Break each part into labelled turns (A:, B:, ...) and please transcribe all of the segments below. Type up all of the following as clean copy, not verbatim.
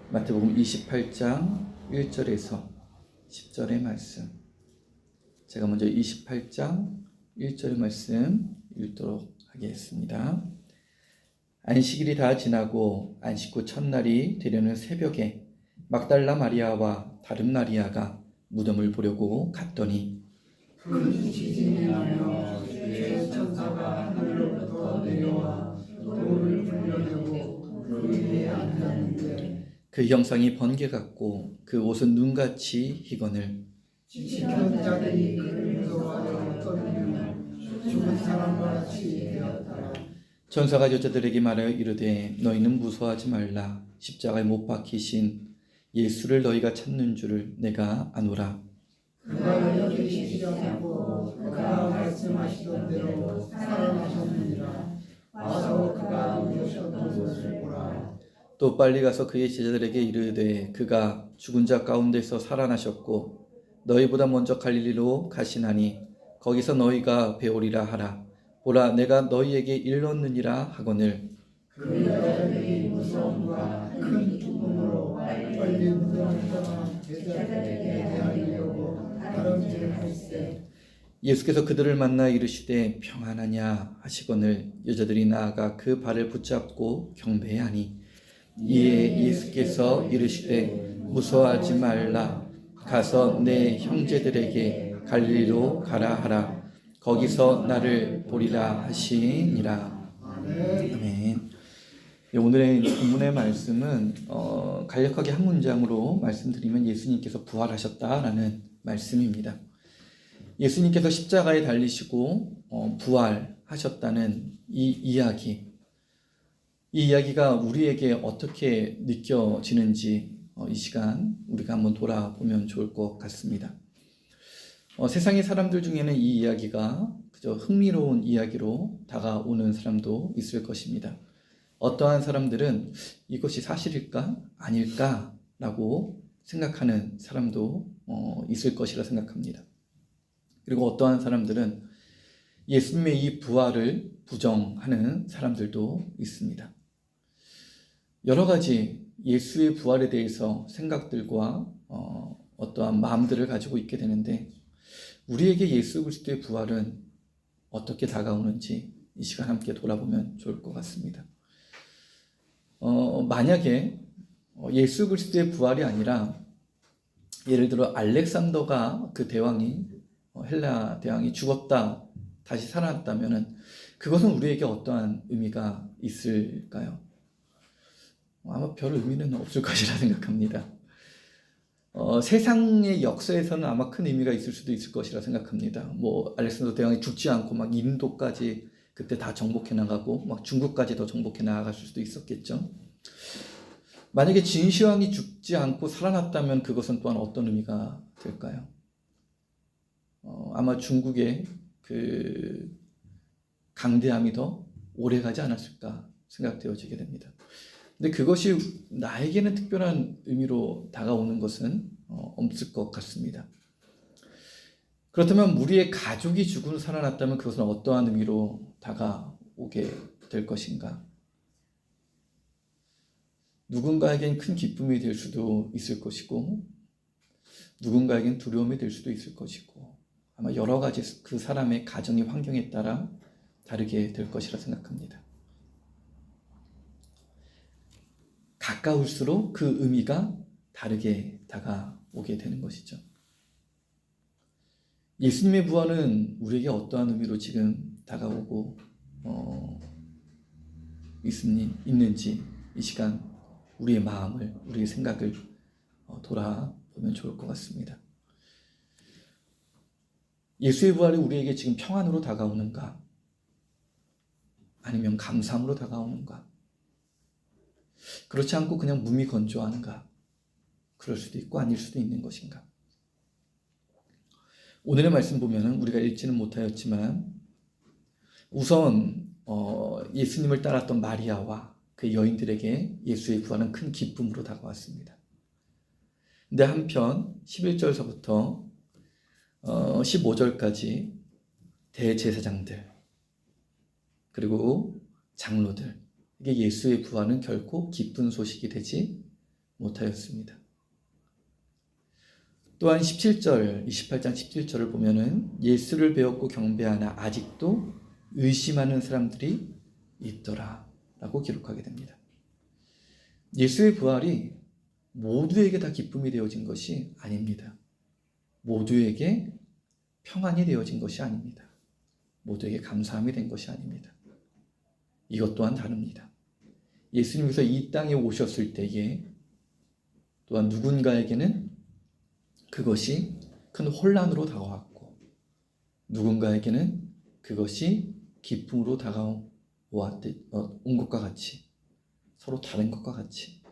A: 마태복음 28장 1절에서 10절의 말씀. 제가 먼저 28장 1절의 말씀 읽도록 하겠습니다. 안식일이 다 지나고 안식 후 첫날이 되려는 새벽에 막달라 마리아와 다른 마리아가 무덤을 보려고 갔더니
B: 큰 지진이 나며 주의 천사가 하늘로부터 내려와 돌을 굴려내고 그 위에 앉았는데
A: 그 형상이 번개 같고 그 옷은 눈같이 희거늘
B: 지키던 자들이 그를 무서워하여 떨며 죽은 사람과 같이 되었더라.
A: 천사가 여자들에게 말하여 이르되 너희는 무서워하지 말라. 십자가에 못 박히신 예수를 너희가 찾는 줄을 내가 아노라.
B: 그가 여기 계시지 않고 그가 말씀하시던 대로 살아나셨느니라. 와서 그가 누우셨던 곳을 보라.
A: 또 빨리 가서 그의 제자들에게 이르되 그가 죽은 자 가운데서 살아나셨고 너희보다 먼저 갈릴리로 가시나니 거기서 너희가 배우리라 하라. 보라 내가 너희에게 일렀느니라 하거늘
B: 그 여자들이 무서움과 큰 기쁨으로 빨리 무덤을 떠나 제자들에게 대하려고 다름질 할세.
A: 예수께서 그들을 만나 이르시되 평안하냐 하시거늘 여자들이 나아가 그 발을 붙잡고 경배하니 이에 예수께서 이르시되 무서워하지 말라. 가서 내 형제들에게 갈릴리로 가라 하라. 거기서 나를 보리라 하시니라. 아멘. 오늘의 본문의 말씀은 간략하게 한 문장으로 말씀드리면 예수님께서 부활하셨다라는 말씀입니다. 예수님께서 십자가에 달리시고 부활하셨다는 이 이야기가 우리에게 어떻게 느껴지는지 이 시간 우리가 한번 돌아보면 좋을 것 같습니다. 세상의 사람들 중에는 이 이야기가 그저 흥미로운 이야기로 다가오는 사람도 있을 것입니다. 어떠한 사람들은 이것이 사실일까? 아닐까? 라고 생각하는 사람도 있을 것이라 생각합니다. 그리고 어떠한 사람들은 예수님의 이 부활을 부정하는 사람들도 있습니다. 여러 가지 예수의 부활에 대해서 생각들과 어떠한 마음들을 가지고 있게 되는데 우리에게 예수 그리스도의 부활은 어떻게 다가오는지 이 시간 함께 돌아보면 좋을 것 같습니다. 만약에 예수 그리스도의 부활이 아니라 예를 들어 알렉산더가 그 대왕이 헬라 대왕이 죽었다 다시 살아났다면 그것은 우리에게 어떠한 의미가 있을까요? 아마 별 의미는 없을 것이라 생각합니다. 세상의 역사에서는 아마 큰 의미가 있을 수도 있을 것이라 생각합니다. 알렉산더 대왕이 죽지 않고 막 인도까지 그때 다 정복해 나가고 막 중국까지 더 정복해 나갔을 수도 있었겠죠. 만약에 진시황이 죽지 않고 살아났다면 그것은 또한 어떤 의미가 될까요? 아마 중국의 그 강대함이 더 오래 가지 않았을까 생각되어지게 됩니다. 근데 그것이 나에게는 특별한 의미로 다가오는 것은 없을 것 같습니다. 그렇다면 우리의 가족이 죽고 살아났다면 그것은 어떠한 의미로 다가오게 될 것인가? 누군가에겐 큰 기쁨이 될 수도 있을 것이고 누군가에겐 두려움이 될 수도 있을 것이고 아마 여러 가지 그 사람의 가정의 환경에 따라 다르게 될 것이라 생각합니다. 가까울수록 그 의미가 다르게 다가오게 되는 것이죠. 예수님의 부활은 우리에게 어떠한 의미로 지금 다가오고 있는지 이 시간 우리의 마음을, 우리의 생각을 돌아보면 좋을 것 같습니다. 예수의 부활이 우리에게 지금 평안으로 다가오는가? 아니면 감사함으로 다가오는가? 그렇지 않고 그냥 무미건조한가? 그럴 수도 있고 아닐 수도 있는 것인가? 오늘의 말씀 보면 우리가 읽지는 못하였지만 우선 예수님을 따랐던 마리아와 그 여인들에게 예수의 부활은 큰 기쁨으로 다가왔습니다. 근데 한편 11절서부터 15절까지 대제사장들 그리고 장로들 이게 예수의 부활은 결코 기쁜 소식이 되지 못하였습니다. 또한 17절, 28장 17절을 보면은 예수를 배웠고 경배하나 아직도 의심하는 사람들이 있더라 라고 기록하게 됩니다. 예수의 부활이 모두에게 다 기쁨이 되어진 것이 아닙니다. 모두에게 평안이 되어진 것이 아닙니다. 모두에게 감사함이 된 것이 아닙니다. 이것 또한 다릅니다. 예수님께서 이 땅에 오셨을 때에 또한 누군가에게는 그것이 큰 혼란으로 다가왔고 누군가에게는 그것이 기쁨으로 다가온 것과 같이 서로 다른 것과 같이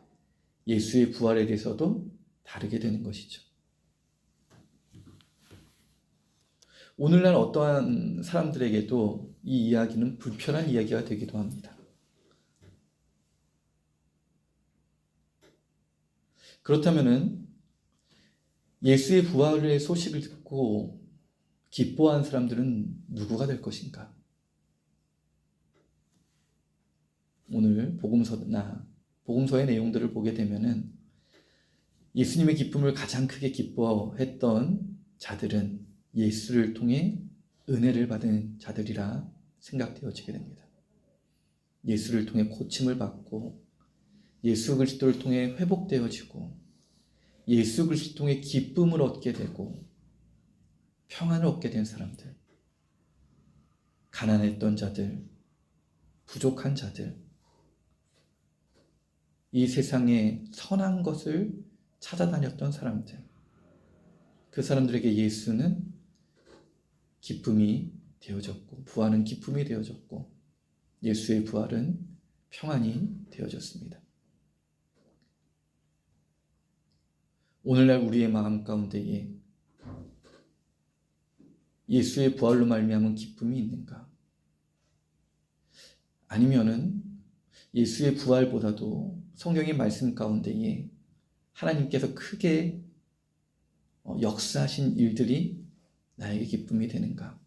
A: 예수의 부활에 대해서도 다르게 되는 것이죠. 오늘날 어떠한 사람들에게도 이 이야기는 불편한 이야기가 되기도 합니다. 그렇다면은 예수의 부활의 소식을 듣고 기뻐한 사람들은 누구가 될 것인가? 오늘 복음서의 내용들을 보게 되면은 예수님의 기쁨을 가장 크게 기뻐했던 자들은 예수를 통해 은혜를 받은 자들이라 생각되어지게 됩니다. 예수를 통해 고침을 받고 예수 그리스도를 통해 회복되어지고 예수 그리스도를 통해 기쁨을 얻게 되고 평안을 얻게 된 사람들, 가난했던 자들, 부족한 자들, 이 세상에 선한 것을 찾아다녔던 사람들, 그 사람들에게 예수는 기쁨이 되어졌고 부활은 기쁨이 되어졌고 예수의 부활은 평안이 되어졌습니다. 오늘날 우리의 마음 가운데에 예수의 부활로 말미암은 기쁨이 있는가? 아니면은 예수의 부활보다도 성경의 말씀 가운데에 하나님께서 크게 역사하신 일들이 나에게 기쁨이 되는가?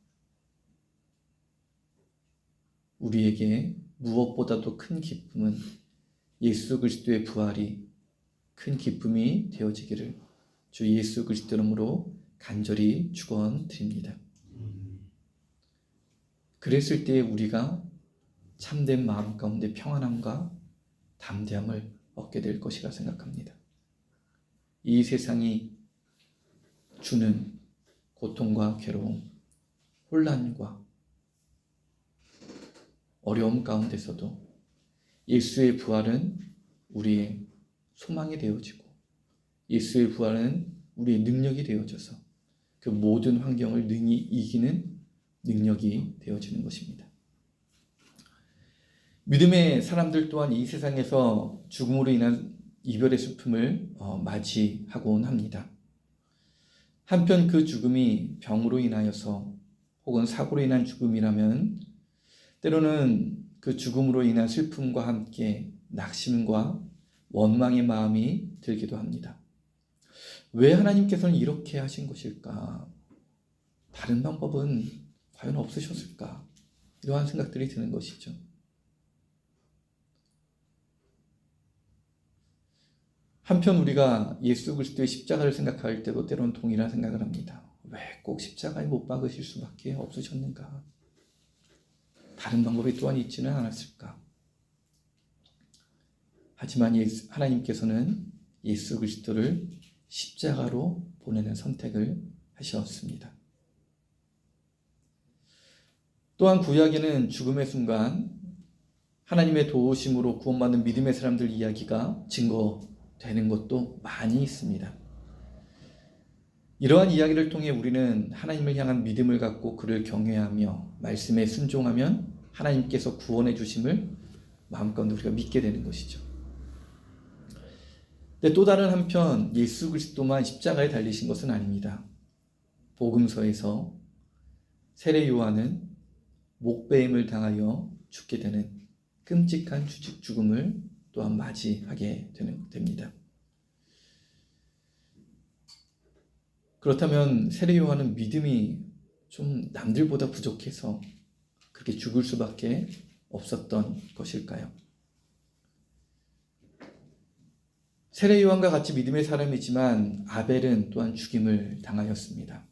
A: 우리에게 무엇보다도 큰 기쁨은 예수 그리스도의 부활이 큰 기쁨이 되어지기를 주 예수 그리스도 이름으로 간절히 축원드립니다. 그랬을 때에 우리가 참된 마음 가운데 평안함과 담대함을 얻게 될 것이라 생각합니다. 이 세상이 주는 고통과 괴로움, 혼란과 어려움 가운데서도 예수의 부활은 우리의 소망이 되어지고 예수의 부활은 우리의 능력이 되어져서 그 모든 환경을 능히 이기는 능력이 되어지는 것입니다. 믿음의 사람들 또한 이 세상에서 죽음으로 인한 이별의 슬픔을 맞이하곤 합니다. 한편 그 죽음이 병으로 인하여서 혹은 사고로 인한 죽음이라면 때로는 그 죽음으로 인한 슬픔과 함께 낙심과 원망의 마음이 들기도 합니다. 왜 하나님께서는 이렇게 하신 것일까? 다른 방법은 과연 없으셨을까? 이러한 생각들이 드는 것이죠. 한편 우리가 예수 그리스도의 십자가를 생각할 때도 때로는 동일한 생각을 합니다. 왜 꼭 십자가에 못 박으실 수밖에 없으셨는가? 다른 방법이 또한 있지는 않았을까? 하지만 하나님께서는 예수 그리스도를 십자가로 보내는 선택을 하셨습니다. 또한 구약에는 죽음의 순간 하나님의 도우심으로 구원받는 믿음의 사람들 이야기가 증거되는 것도 많이 있습니다. 이러한 이야기를 통해 우리는 하나님을 향한 믿음을 갖고 그를 경외하며 말씀에 순종하면 하나님께서 구원해 주심을 마음가운데 우리가 믿게 되는 것이죠. 근데 또 다른 한편 예수 그리스도만 십자가에 달리신 것은 아닙니다. 복음서에서 세례 요한은 목배임을 당하여 죽게 되는 끔찍한 죽음을 또한 맞이하게 됩니다. 그렇다면 세례 요한은 믿음이 좀 남들보다 부족해서 그렇게 죽을 수밖에 없었던 것일까요? 세례 요한과 같이 믿음의 사람이지만 아벨은 또한 죽임을 당하였습니다.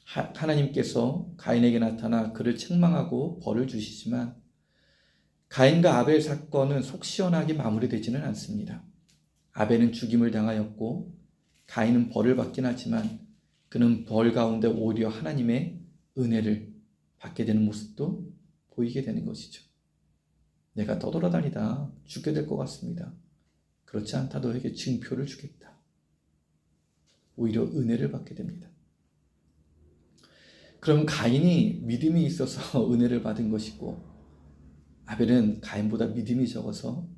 A: 하나님께서 가인에게 나타나 그를 책망하고 벌을 주시지만 가인과 아벨 사건은 속 시원하게 마무리되지는 않습니다. 아벨은 죽임을 당하였고 가인은 벌을 받긴 하지만 그는 벌 가운데 오히려 하나님의 은혜를 받게 되는 모습도 보이게 되는 것이죠. 내가 떠돌아다니다 죽게 될 것 같습니다. 그렇지 않다 너에게 증표를 주겠다. 오히려 은혜를 받게 됩니다. 그럼 가인이 믿음이 있어서 은혜를 받은 것이고 아벨은 가인보다 믿음이 적어서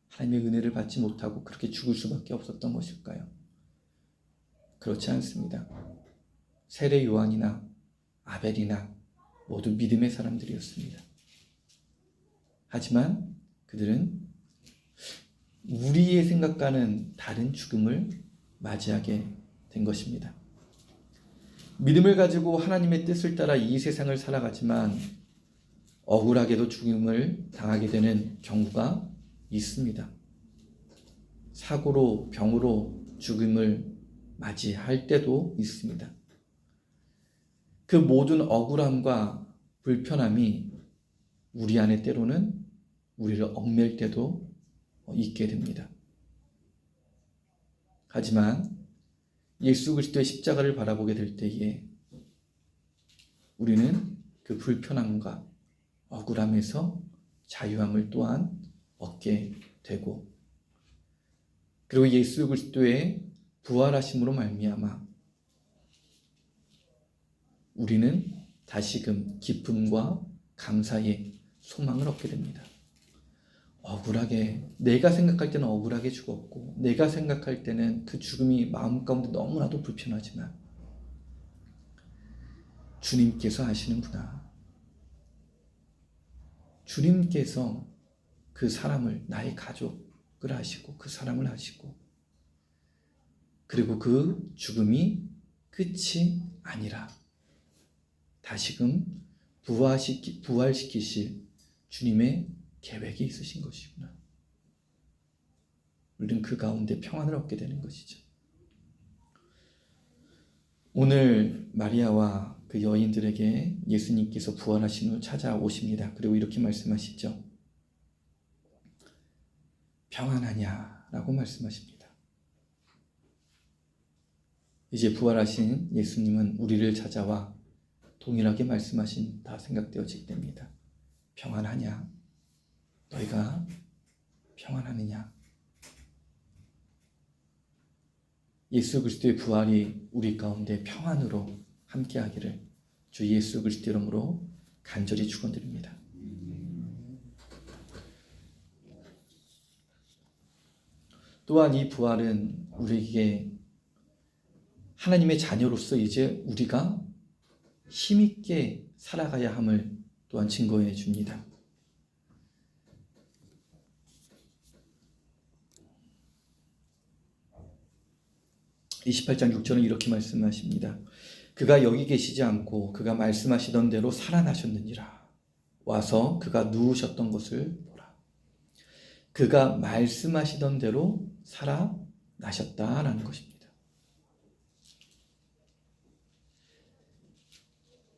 A: 하나님의 은혜를 받지 못하고 그렇게 죽을 수밖에 없었던 것일까요? 그렇지 않습니다. 세례 요한이나 아벨이나 모두 믿음의 사람들이었습니다. 하지만 그들은 우리의 생각과는 다른 죽음을 맞이하게 된 것입니다. 믿음을 가지고 하나님의 뜻을 따라 이 세상을 살아가지만 억울하게도 죽음을 당하게 되는 경우가 있습니다. 사고로 병으로 죽음을 맞이할 때도 있습니다. 그 모든 억울함과 불편함이 우리 안에 때로는 우리를 얽맬 때도 있게 됩니다. 하지만 예수 그리스도의 십자가를 바라보게 될 때에 우리는 그 불편함과 억울함에서 자유함을 또한 얻게 되고 그리고 예수 그리스도의 부활하심으로 말미암아 우리는 다시금 기쁨과 감사의 소망을 얻게 됩니다. 억울하게 내가 생각할 때는 억울하게 죽었고 내가 생각할 때는 그 죽음이 마음 가운데 너무나도 불편하지만 주님께서 아시는구나. 주님께서 그 사람을 나의 가족을 아시고 그 사람을 아시고 그리고 그 죽음이 끝이 아니라 다시금 부활시키실 주님의 계획이 있으신 것이구나. 우리는 그 가운데 평안을 얻게 되는 것이죠. 오늘 마리아와 그 여인들에게 예수님께서 부활하신 후 찾아오십니다. 그리고 이렇게 말씀하시죠. 평안하냐? 라고 말씀하십니다. 이제 부활하신 예수님은 우리를 찾아와 동일하게 말씀하신다 생각되어지게 됩니다. 평안하냐? 너희가 평안하느냐? 예수 그리스도의 부활이 우리 가운데 평안으로 함께하기를 주 예수 그리스도 이름으로 간절히 축원드립니다. 또한 이 부활은 우리에게 하나님의 자녀로서 이제 우리가 힘있게 살아가야 함을 또한 증거해 줍니다. 28장 6절은 이렇게 말씀하십니다. 그가 여기 계시지 않고 그가 말씀하시던 대로 살아나셨느니라. 와서 그가 누우셨던 것을 보라. 그가 말씀하시던 대로 살아나셨다라는 것입니다.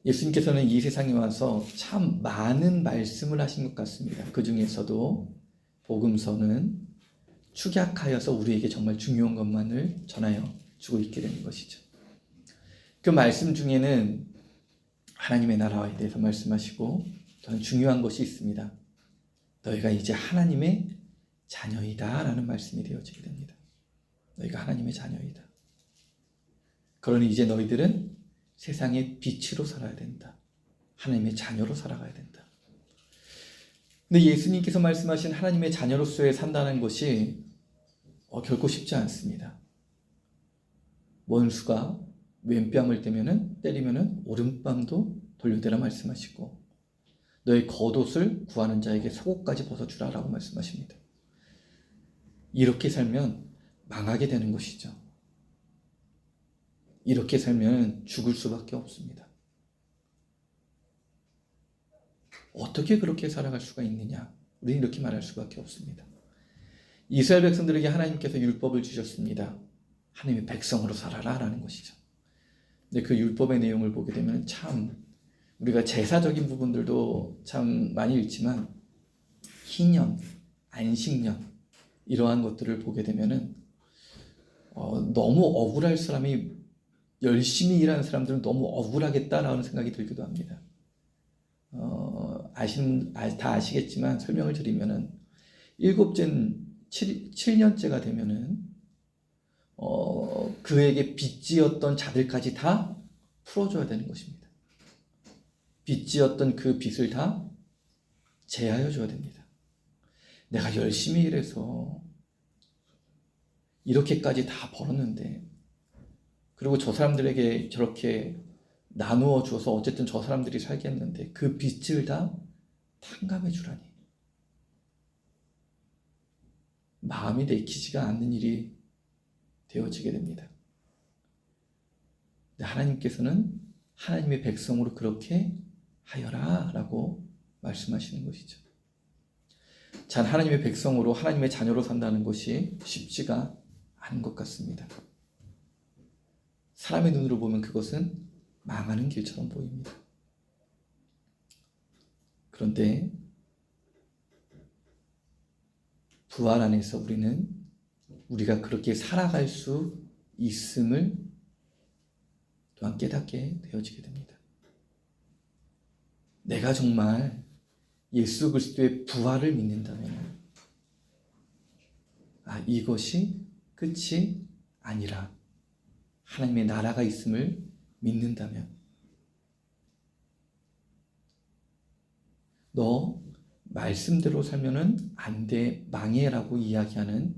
A: 예수님께서는 이 세상에 와서 참 많은 말씀을 하신 것 같습니다. 그 중에서도 복음서는 축약하여서 우리에게 정말 중요한 것만을 전하여 주고 있게 되는 것이죠. 그 말씀 중에는 하나님의 나라에 대해서 말씀하시고 더 중요한 것이 있습니다. 너희가 이제 하나님의 자녀이다 라는 말씀이 되어지게 됩니다. 너희가 하나님의 자녀이다. 그러니 이제 너희들은 세상의 빛으로 살아야 된다. 하나님의 자녀로 살아가야 된다. 근데 예수님께서 말씀하신 하나님의 자녀로서의 산다는 것이 결코 쉽지 않습니다. 원수가 왼뺨을 때리면은 오른뺨도 돌려대라 말씀하시고 너의 겉옷을 구하는 자에게 속옷까지 벗어주라라고 말씀하십니다. 이렇게 살면 망하게 되는 것이죠. 이렇게 살면 죽을 수밖에 없습니다. 어떻게 그렇게 살아갈 수가 있느냐? 우리는 이렇게 말할 수밖에 없습니다. 이스라엘 백성들에게 하나님께서 율법을 주셨습니다. 하나님의 백성으로 살아라 라는 것이죠. 근데 그 율법의 내용을 보게 되면 참 우리가 제사적인 부분들도 참 많이 읽지만 희년, 안식년 이러한 것들을 보게 되면은 너무 억울할 사람이 열심히 일하는 사람들은 너무 억울하겠다라는 생각이 들기도 합니다. 다 아시겠지만 설명을 드리면은 일곱째 7년째가 되면은 그에게 빚지었던 자들까지 다 풀어줘야 되는 것입니다. 빚지었던 그 빚을 다 제하여 줘야 됩니다. 내가 열심히 일해서 이렇게까지 다 벌었는데 그리고 저 사람들에게 저렇게 나누어 주어서 어쨌든 저 사람들이 살겠는데 그 빚을 다 탕감해 주라니. 마음이 내키지가 않는 일이 되어지게 됩니다. 하나님께서는 하나님의 백성으로 그렇게 하여라 라고 말씀하시는 것이죠. 자, 하나님의 백성으로 하나님의 자녀로 산다는 것이 쉽지가 않은 것 같습니다. 사람의 눈으로 보면 그것은 망하는 길처럼 보입니다. 그런데 부활 안에서 우리가 그렇게 살아갈 수 있음을 또한 깨닫게 되어지게 됩니다. 내가 정말 예수 그리스도의 부활을 믿는다면 이것이 끝이 아니라 하나님의 나라가 있음을 믿는다면 너 말씀대로 살면은 안 돼, 망해라고 이야기하는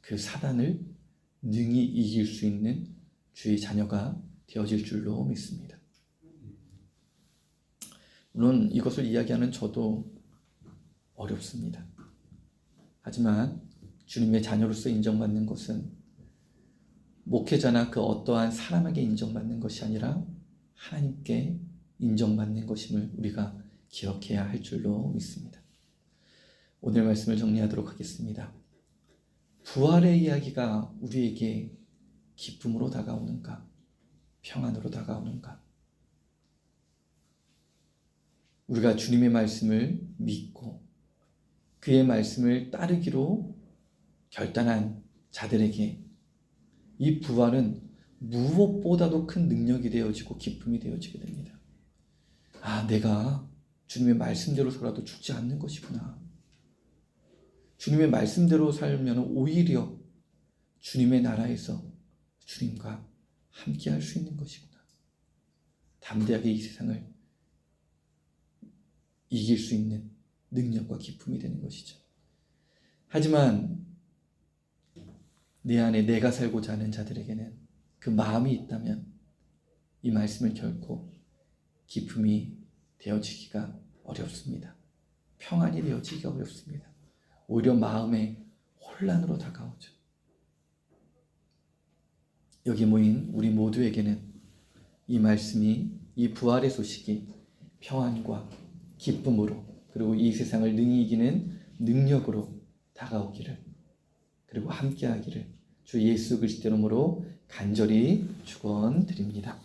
A: 그 사단을 능히 이길 수 있는 주의 자녀가 되어질 줄로 믿습니다. 물론 이것을 이야기하는 저도 어렵습니다. 하지만 주님의 자녀로서 인정받는 것은 목회자나 그 어떠한 사람에게 인정받는 것이 아니라 하나님께 인정받는 것임을 우리가 기억해야 할 줄로 믿습니다. 오늘 말씀을 정리하도록 하겠습니다. 부활의 이야기가 우리에게 기쁨으로 다가오는가? 평안으로 다가오는가? 우리가 주님의 말씀을 믿고 그의 말씀을 따르기로 결단한 자들에게 이 부활은 무엇보다도 큰 능력이 되어지고 기쁨이 되어지게 됩니다. 내가 주님의 말씀대로서라도 죽지 않는 것이구나. 주님의 말씀대로 살면 오히려 주님의 나라에서 주님과 함께 할 수 있는 것이구나. 담대하게 이 세상을 이길 수 있는 능력과 기쁨이 되는 것이죠. 하지만 내 안에 내가 살고자 하는 자들에게는 그 마음이 있다면 이 말씀을 결코 기쁨이 되어지기가 어렵습니다. 평안이 되어지기가 어렵습니다. 오히려 마음의 혼란으로 다가오죠. 여기 모인 우리 모두에게는 이 말씀이, 이 부활의 소식이 평안과 기쁨으로 그리고 이 세상을 능히 이기는 능력으로 다가오기를 그리고 함께하기를 주 예수 그리스도 이름으로 간절히 축원드립니다.